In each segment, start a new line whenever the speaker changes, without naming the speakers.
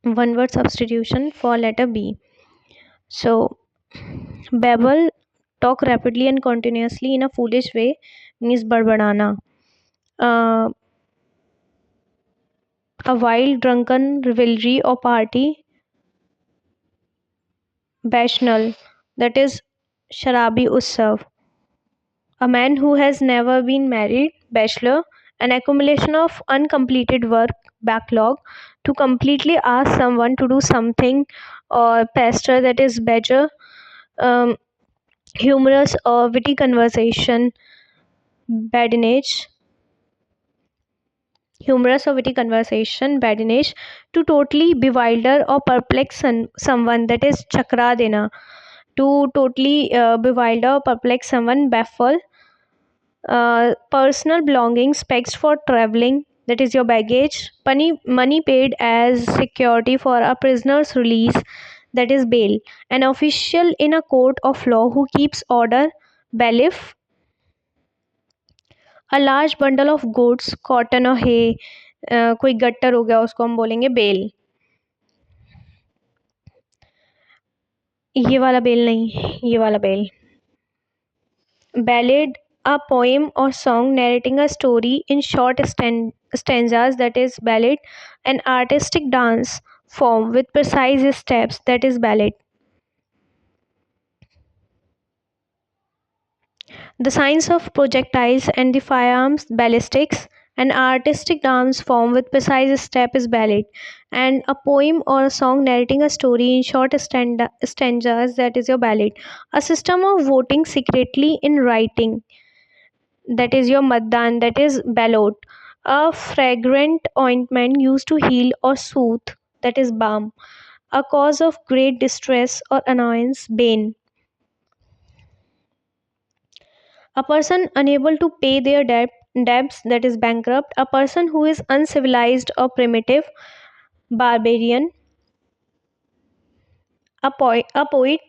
one word substitution for letter B. So, babble, talk rapidly and continuously in a foolish way, means barbadana. A wild drunken revelry or party, bashnal, that is sharabi utsav. A man who has never been married, bachelor, an accumulation of uncompleted work backlog to completely ask someone to do something, or pastor, that is badger, um, humorous or witty conversation, badinage, humorous or witty conversation, badinage, to totally bewilder or perplex someone, that is chakra dena, to totally bewilder or perplex someone, baffle. Personal belongings pegged for traveling, that is your baggage. Money paid as security for a prisoner's release, that is bail. An official in a court of law who keeps order, bailiff. A large bundle of goods, cotton और hay, कोई gutter हो गया उसको हम बोलेंगे bell. ये वाला bell नहीं, ये वाला bell. Ballad, a poem or song narrating a story in short stanzas, that is ballad. An artistic dance form with precise steps, that is ballad. The science of projectiles and the firearms, ballistics. An artistic dance form with precise step is ballad. And a poem or a song narrating a story in short stanzas, that is your ballad. A system of voting secretly in writing, that is your matdan, that is ballot. A fragrant ointment used to heal or soothe, that is balm. A cause of great distress or annoyance, bane. A person unable to pay their debts, that is bankrupt. A person who is uncivilized or primitive, barbarian. A poet,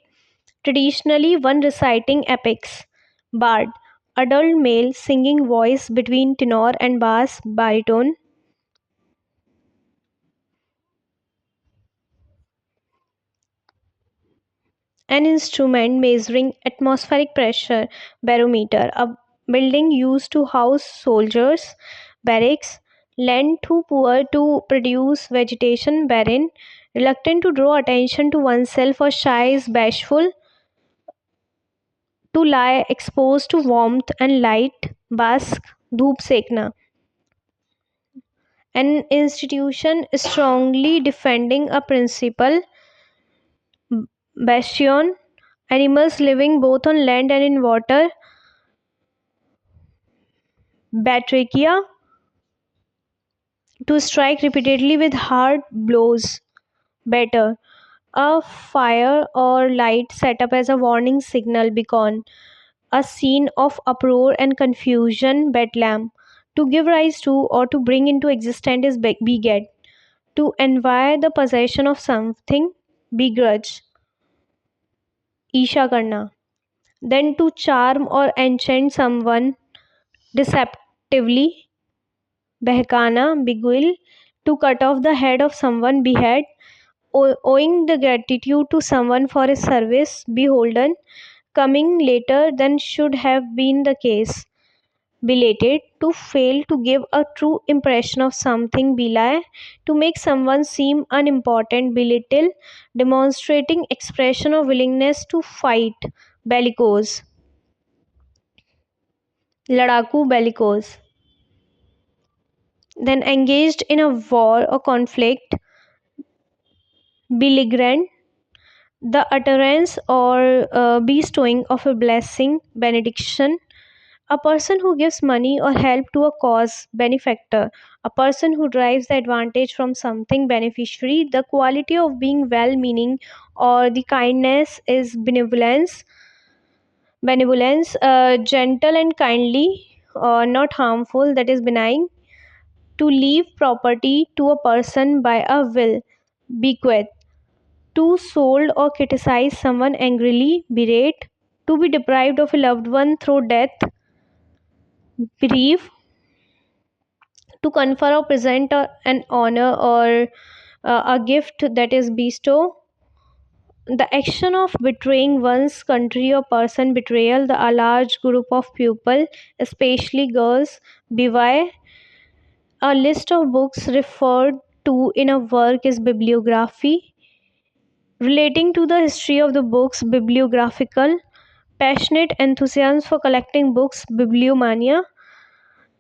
traditionally one reciting epics, bard. Adult male singing voice between tenor and bass, baritone. An instrument measuring atmospheric pressure, barometer. A building used to house soldiers, barracks. Land too poor to produce vegetation, barren. Reluctant to draw attention to oneself or shy is bashful. To lie exposed to warmth and light, bask, dhoop sekna. An institution strongly defending a principle, bastion. Animals living both on land and in water, batrachia. To strike repeatedly with hard blows, batter. A fire or light set up as a warning signal, beacon. A scene of uproar and confusion, bedlam. To give rise to or to bring into existence is beget. To envy the possession of something, begrudge, isha karna. Then to charm or enchant someone deceptively, behkana, beguile. To cut off the head of someone, behead. Owing the gratitude to someone for his service, beholden. Coming later than should have been the case, belated. To fail to give a true impression of something, belie. To make someone seem unimportant, belittle. Demonstrating expression of willingness to fight, bellicose, ladaku, bellicose. Then engaged in a war or conflict, belligerent. The utterance or bestowing of a blessing, benediction. A person who gives money or help to a cause, benefactor. A person who derives the advantage from something, beneficiary. The quality of being well meaning or the kindness is benevolence. Gentle and kindly, not harmful, that is benign. To leave property to a person by a will, bequeath. To sold or criticize someone angrily, berate. To be deprived of a loved one through death, bereave. To confer or present an honor or A gift that is bestow. The action of betraying one's country or person betrayal. A large group of people, especially girls, beware. A list of books referred to in a work is bibliography. Relating to the history of the books, bibliographical. Passionate enthusiasm for collecting books, bibliomania.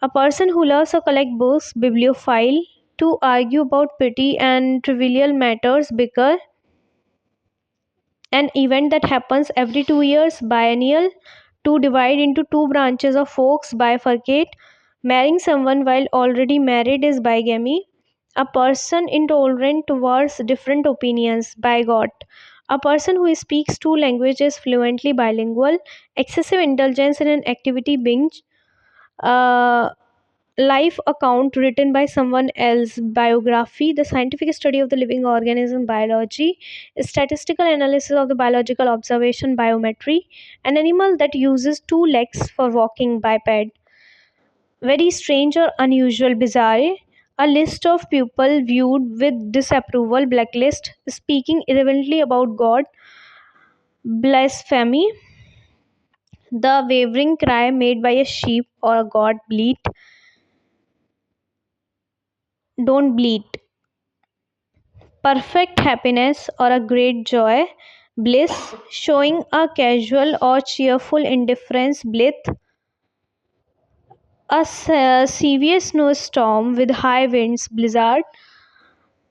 A person who loves or collect books, bibliophile. To argue about petty and trivial matters, bicker. An event that happens every 2 years, biennial. To divide into two branches of folks, bifurcate. Marrying someone while already married is bigamy. A person intolerant towards different opinions, bigot. A person who speaks two languages fluently, bilingual. Excessive indulgence in an activity, binge. A life account written by someone else, biography. The scientific study of the living organism, biology. Statistical analysis of the biological observation, biometry. An animal that uses two legs for walking, biped. Very strange or unusual, bizarre. A list of people viewed with disapproval, blacklist. Speaking irreverently about God, blasphemy. The wavering cry made by a sheep or a goat, bleat. Don't bleat. Perfect happiness or a great joy, bliss. Showing a casual or cheerful indifference, blith. A severe snowstorm with high winds, blizzard.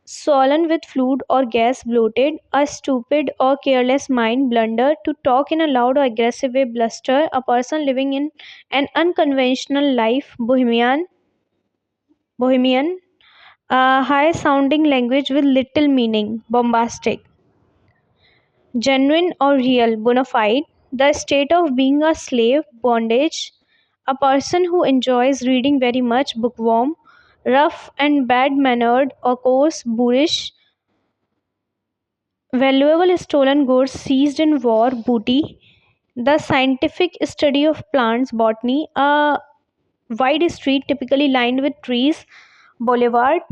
Swollen with fluid or gas, bloated. A stupid or careless mind, blunder. To talk in a loud or aggressive way, bluster. A person living in an unconventional life, bohemian. A high sounding language with little meaning, bombastic. Genuine or real, bona fide. The state of being a slave, bondage. A person who enjoys reading very much, bookworm. Rough and bad mannered or coarse, boorish. Valuable stolen goods seized in war, booty. The scientific study of plants, botany. A wide street typically lined with trees, boulevard.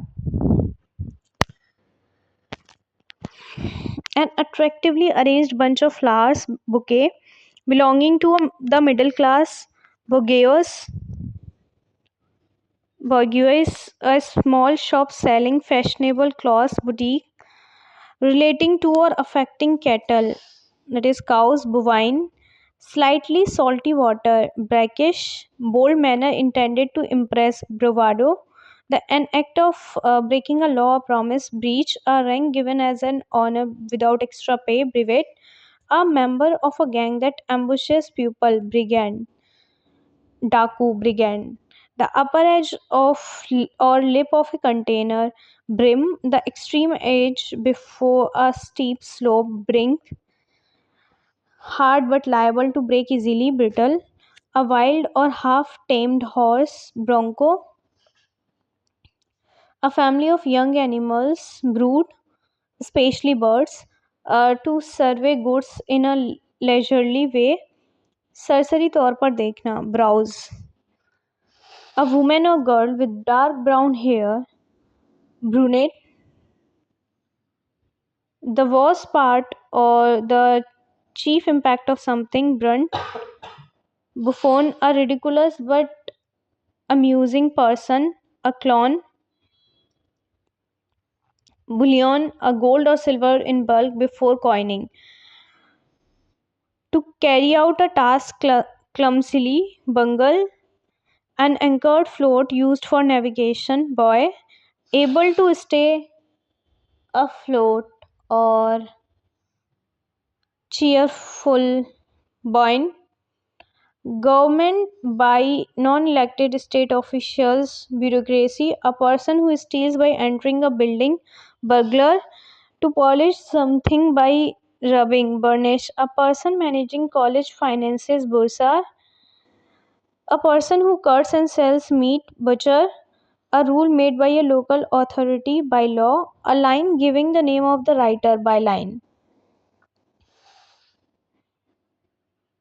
An attractively arranged bunch of flowers, bouquet. Belonging to the middle class, bourgeois. Bourgeois, a small shop selling fashionable clothes, boutique. Relating to or affecting cattle, that is cows, bovine. Slightly salty water, brackish. Bold manner intended to impress, bravado. An act of breaking a law or promise, breach. A rank given as an honor without extra pay, brevet. A member of a gang that ambushes pupil, brigand. Daku, brigand. The upper edge of or lip of a container, brim. The extreme edge before a steep slope, brink. Hard but liable to break easily, brittle. A wild or half tamed horse, bronco. A family of young animals, brood, especially birds. To survey goods in a leisurely way, सरसरी तौर पर देखना, browse. A woman or girl with dark brown hair, brunette. The worst part or the chief impact of something, brunt. Buffon, a ridiculous but amusing person, a clown. Bullion, a gold or silver in bulk before coining. To carry out a task clumsily, bungle. An anchored float used for navigation, buoy. Able to stay afloat or cheerful, buoyant. Government by non-elected state officials, bureaucracy. A person who steals by entering a building, burglar. To polish something by rubbing, burnish. A person managing college finances, bursar. A person who cuts and sells meat, butcher. A rule made by a local authority, by law. A line giving the name of the writer, byline.